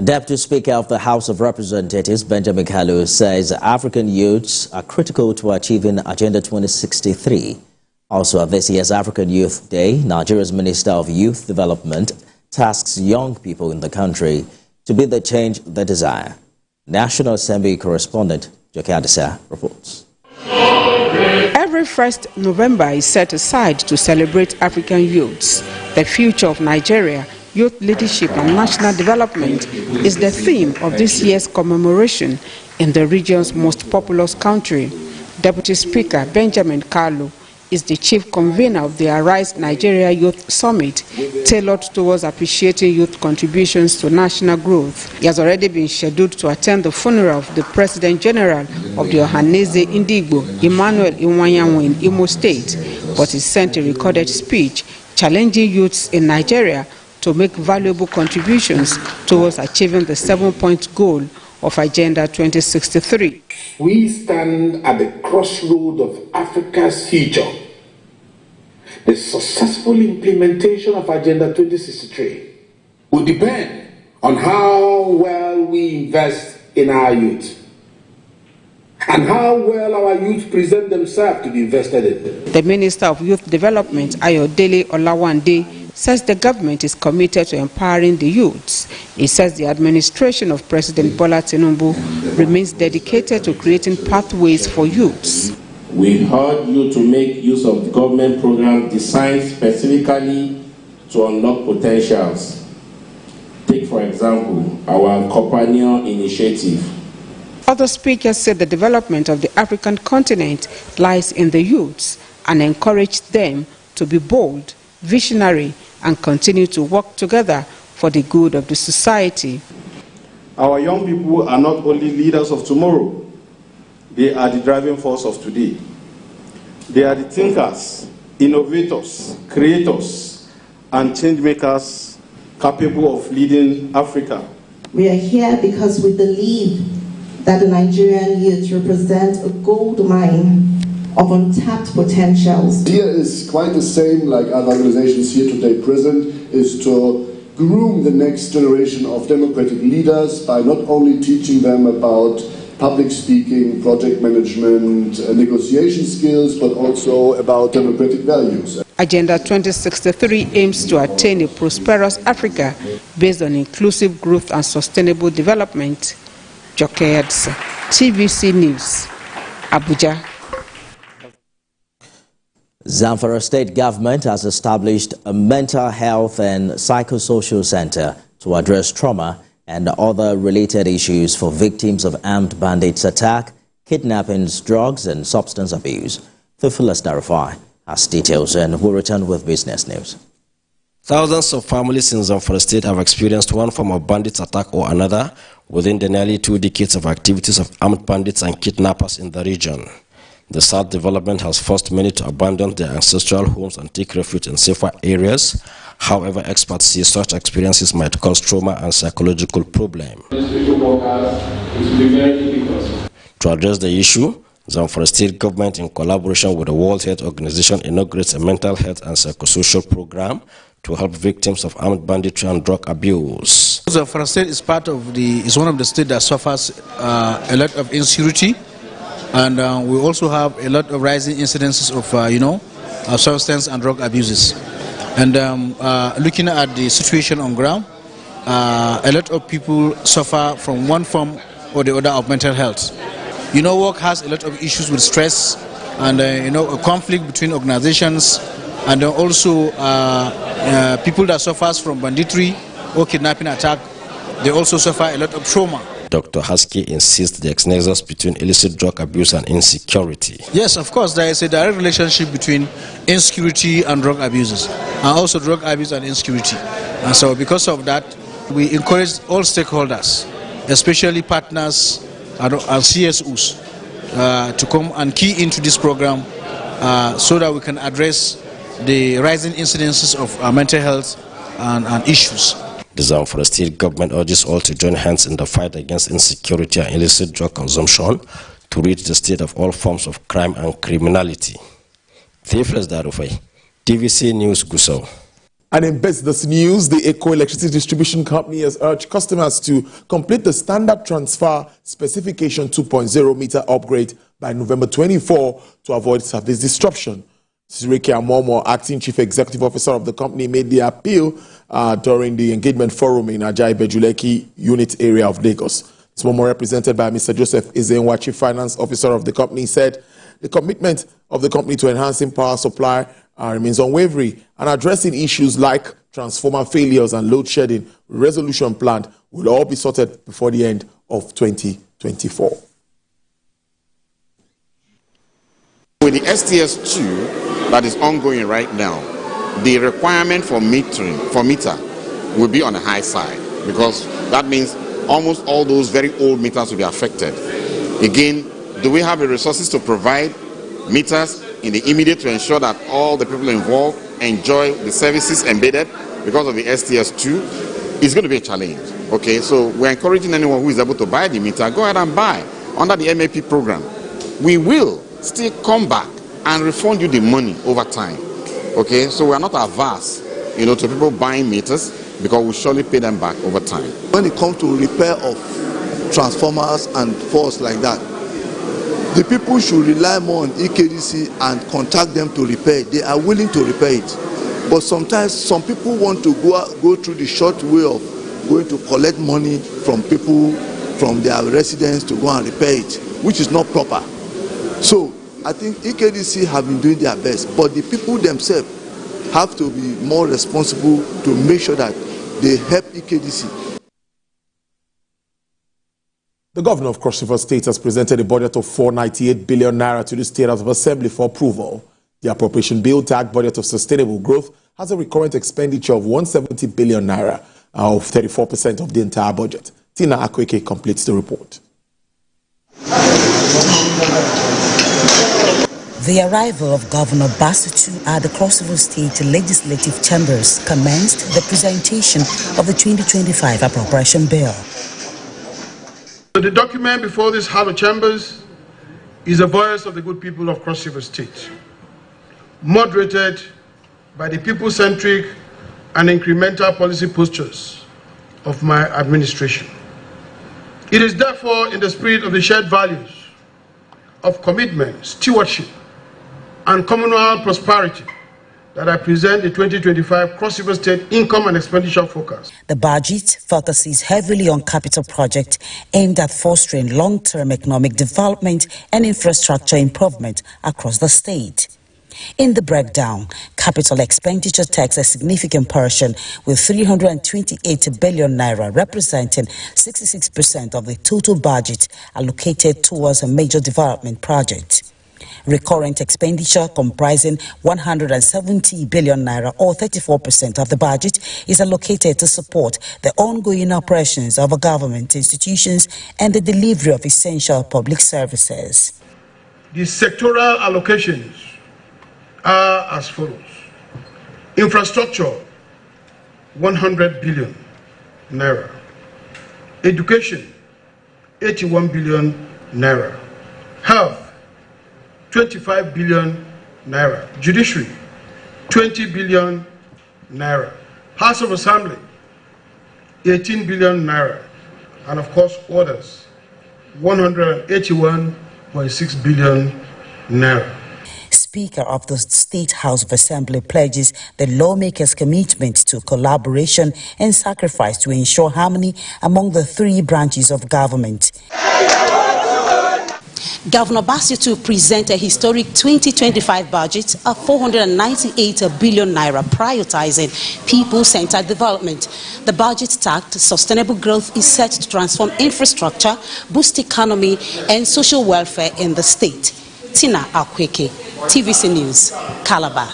Deputy Speaker of the House of Representatives, Benjamin Kalu, says African youths are critical to achieving Agenda 2063. Also at this year's African Youth Day, Nigeria's Minister of Youth Development tasks young people in the country to be the change they desire. National Assembly correspondent Joke Adisa reports. Every 1st November is set aside to celebrate African youths. The future of Nigeria, youth leadership and national development is the theme of this year's commemoration in the region's most populous country. Deputy Speaker Benjamin Kalu is the chief convener of the Arise Nigeria Youth Summit, tailored towards appreciating youth contributions to national growth. He has already been scheduled to attend the funeral of the President General of the Ohaneze Indigbo, Emmanuel Iwanyanwu in Imo State, but he sent a recorded speech challenging youths in Nigeria to make valuable contributions towards achieving the 7-point goal of Agenda 2063. We stand at the crossroad of Africa's future. The successful implementation of Agenda 2063 will depend on how well we invest in our youth and how well our youth present themselves to be invested in. The Minister of Youth Development, Ayodele Olawande, says the government is committed to empowering the youths. He says the administration of President Bola Tinubu remains dedicated to creating pathways for youths. We urge you to make use of the government programs designed specifically to unlock potentials. Take, for example, our Companion Initiative. Other speakers said the development of the African continent lies in the youths and encourage them to be bold, visionary, and continue to work together for the good of the society. Our young people are not only leaders of tomorrow, they are the driving force of today. They are the thinkers, innovators, creators, and change makers capable of leading Africa. We are here because we believe that the Nigerian youth represent a gold mine of untapped potentials. The idea is quite the same like other organizations here today present, is to groom the next generation of democratic leaders by not only teaching them about public speaking, project management, negotiation skills, but also about democratic values. Agenda 2063 aims to attain a prosperous Africa based on inclusive growth and sustainable development. Joke Adisa, TVC News, Abuja. Zamfara State Government has established a mental health and psychosocial center to address trauma and other related issues for victims of armed bandits attack, kidnappings, drugs and substance abuse. Theophilus Darifai has details and will return with business news. Thousands of families in Zamfara State have experienced one form of bandits attack or another within the nearly 2 decades of activities of armed bandits and kidnappers in the region. The sad development has forced many to abandon their ancestral homes and take refuge in safer areas. However, experts say such experiences might cause trauma and psychological problems. To address the issue, Zamfara State Government, in collaboration with the World Health Organization, inaugurates a mental health and psychosocial program to help victims of armed banditry and drug abuse. Zamfara State is is one of the states that suffers a lot of insecurity. And we also have a lot of rising incidences of substance and drug abuses. And looking at the situation on ground, a lot of people suffer from one form or the other of mental health. Work has a lot of issues with stress and a conflict between organizations, and also people that suffers from banditry or kidnapping attack, they also suffer a lot of trauma. Dr. Haske insists the nexus between illicit drug abuse and insecurity. Yes, of course, there is a direct relationship between insecurity and drug abuses, and also drug abuse and insecurity. And so because of that, we encourage all stakeholders, especially partners and CSOs, to come and key into this program so that we can address the rising incidences of mental health and issues. The Zamfara State Government urges all to join hands in the fight against insecurity and illicit drug consumption to rid the state of all forms of crime and criminality. Theophilus Darifai, TVC News, Gusau. And in business news, the Eco Electricity Distribution Company has urged customers to complete the Standard Transfer Specification 2.0 meter upgrade by November 24 to avoid service disruption. Sirike Amomo, Acting Chief Executive Officer of the company, made the appeal during the engagement forum in Ajay Bejuleki unit area of Lagos. Momo, represented by Mr. Joseph Izenwa, Chief Finance Officer of the company, said the commitment of the company to enhancing power supply remains unwavering, and addressing issues like transformer failures and load shedding resolution plan will all be sorted before the end of 2024. With the STS2 that is ongoing right now, the requirement for meter will be on the high side, because that means almost all those very old meters will be affected. Again, do we have the resources to provide meters in the immediate to ensure that all the people involved enjoy the services embedded because of the STS2? It's going to be a challenge. Okay, so we're encouraging anyone who is able to buy the meter, go ahead and buy under the MAP program. We will still come back and refund you the money over time. Okay, so we're not averse, to people buying meters, because we'll surely pay them back over time. When it comes to repair of transformers and faults like that, the people should rely more on EKDC and contact them to repair it. They are willing to repair it. But sometimes some people want to go through the short way of going to collect money from people, from their residents, to go and repair it, which is not proper. So I think EKDC have been doing their best, but the people themselves have to be more responsible to make sure that they help EKDC. The governor of Cross River State has presented a budget of 498 billion naira to the State House of Assembly for approval. The appropriation bill, tagged Budget of Sustainable Growth, has a recurrent expenditure of 170 billion naira, of 34% of the entire budget. Tina Akweke completes the report. The arrival of Governor Basutu at the Cross River State Legislative Chambers commenced the presentation of the 2025 appropriation bill. The document before this House of Chambers is a voice of the good people of Cross River State, moderated by the people-centric and incremental policy postures of my administration. It is therefore in the spirit of the shared values of commitment, stewardship, and communal prosperity that I present the 2025 Cross River State Income and Expenditure Forecast. The budget focuses heavily on capital projects aimed at fostering long-term economic development and infrastructure improvement across the state. In the breakdown, capital expenditure takes a significant portion, with 328 billion naira representing 66% of the total budget allocated towards a major development project. Recurrent expenditure, comprising 170 billion naira or 34% of the budget, is allocated to support the ongoing operations of government institutions and the delivery of essential public services. The sectoral allocations are as follows. Infrastructure, 100 billion naira. Education, 81 billion naira. Health, 25 billion naira. Judiciary, 20 billion naira. House of Assembly, 18 billion naira. And of course, others, 181.6 billion naira. Speaker of the State House of Assembly pledges the lawmakers' commitment to collaboration and sacrifice to ensure harmony among the three branches of government. Governor Basutu presents a historic 2025 budget of 498 billion naira, prioritizing people-centered development. The budget tagged Sustainable Growth is set to transform infrastructure, boost economy, and social welfare in the state. Tina Akweke, TVC News, Calabar.